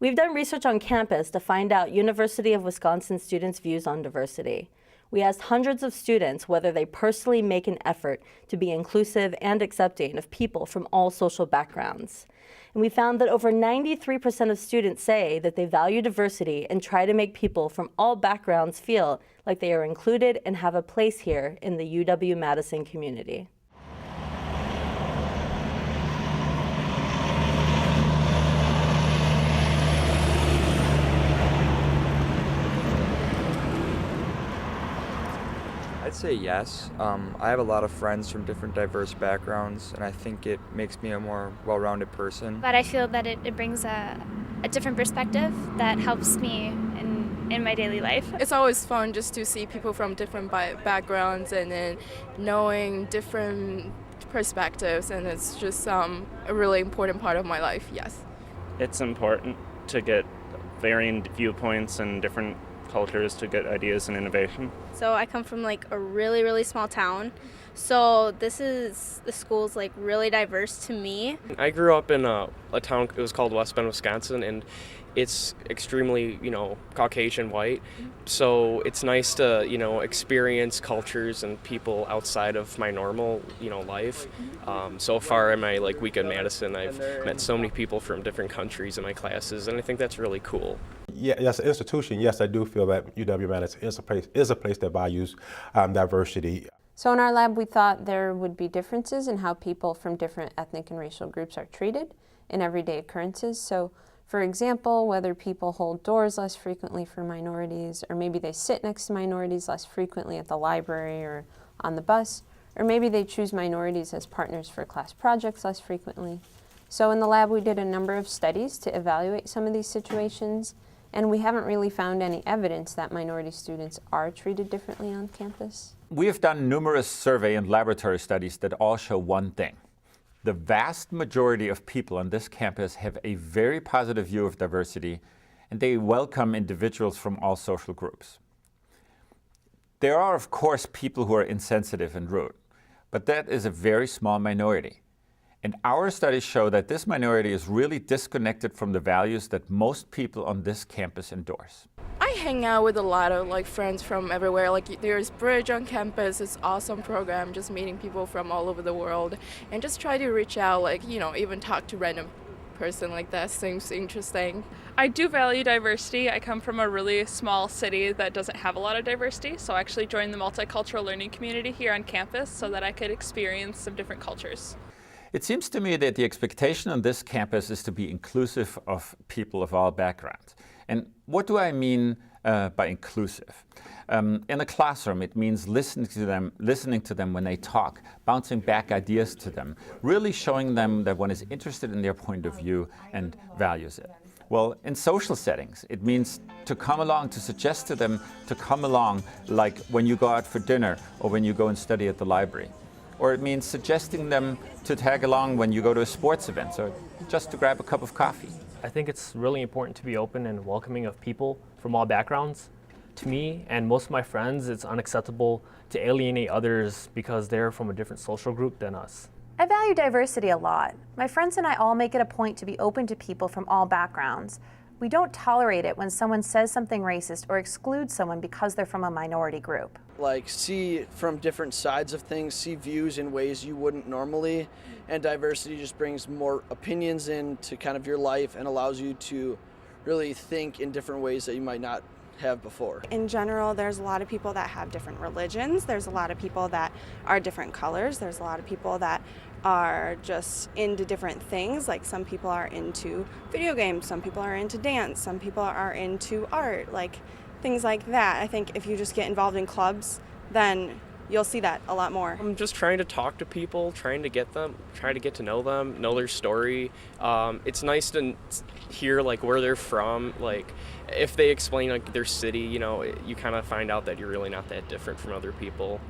We've done research on campus to find out University of Wisconsin students' views on diversity. We asked hundreds of students whether they personally make an effort to be inclusive and accepting of people from all social backgrounds. And we found that over 93% of students say that they value diversity and try to make people from all backgrounds feel like they are included and have a place here in the UW-Madison community. I'd say yes. I have a lot of friends from different diverse backgrounds, and I think it makes me a more well-rounded person. But I feel that it brings a different perspective that helps me in my daily life. It's always fun just to see people from different backgrounds and then knowing different perspectives, and it's just a really important part of my life, yes. It's important to get varying viewpoints and different cultures to get ideas and innovation. So I come from like a really, really small town. So the school's like really diverse to me. I grew up in a town, it was called West Bend, Wisconsin, and it's extremely, Caucasian white. So it's nice to, experience cultures and people outside of my normal, life. So far in my week in Madison, I've met so many people from different countries in my classes, and I think that's really cool. Yeah, as an institution, yes, I do feel that UW-Madison is a place that values diversity. So in our lab, we thought there would be differences in how people from different ethnic and racial groups are treated in everyday occurrences. So, for example, whether people hold doors less frequently for minorities, or maybe they sit next to minorities less frequently at the library or on the bus, or maybe they choose minorities as partners for class projects less frequently. So in the lab, we did a number of studies to evaluate some of these situations, and we haven't really found any evidence that minority students are treated differently on campus. We have done numerous survey and laboratory studies that all show one thing. The vast majority of people on this campus have a very positive view of diversity, and they welcome individuals from all social groups. There are, of course, people who are insensitive and rude, but that is a very small minority. And our studies show that this minority is really disconnected from the values that most people on this campus endorse. I hang out with a lot of friends from everywhere. There's Bridge on campus, it's an awesome program, just meeting people from all over the world, and just try to reach out, even talk to random person like that seems interesting. I do value diversity. I come from a really small city that doesn't have a lot of diversity, so I actually joined the multicultural learning community here on campus so that I could experience some different cultures. It seems to me that the expectation on this campus is to be inclusive of people of all backgrounds. And what do I mean by inclusive? In a classroom, it means listening to them when they talk, bouncing back ideas to them, really showing them that one is interested in their point of view and values it. Well, in social settings, it means to come along, to suggest to them to come along, like when you go out for dinner or when you go and study at the library. Or it means suggesting them to tag along when you go to a sports event, or just to grab a cup of coffee. I think it's really important to be open and welcoming of people from all backgrounds. To me and most of my friends, it's unacceptable to alienate others because they're from a different social group than us. I value diversity a lot. My friends and I all make it a point to be open to people from all backgrounds. We don't tolerate it when someone says something racist or excludes someone because they're from a minority group. See from different sides of things, see views in ways you wouldn't normally, and diversity just brings more opinions into kind of your life and allows you to really think in different ways that you might not have before. In general, there's a lot of people that have different religions, there's a lot of people that are different colors, there's a lot of people that are just into different things. Some people are into video games, some people are into dance, some people are into art, things like that. I think if you just get involved in clubs, then you'll see that a lot more. I'm just trying to talk to people, try to get to know them, know their story. It's nice to hear where they're from. If they explain their city, you kind of find out that you're really not that different from other people.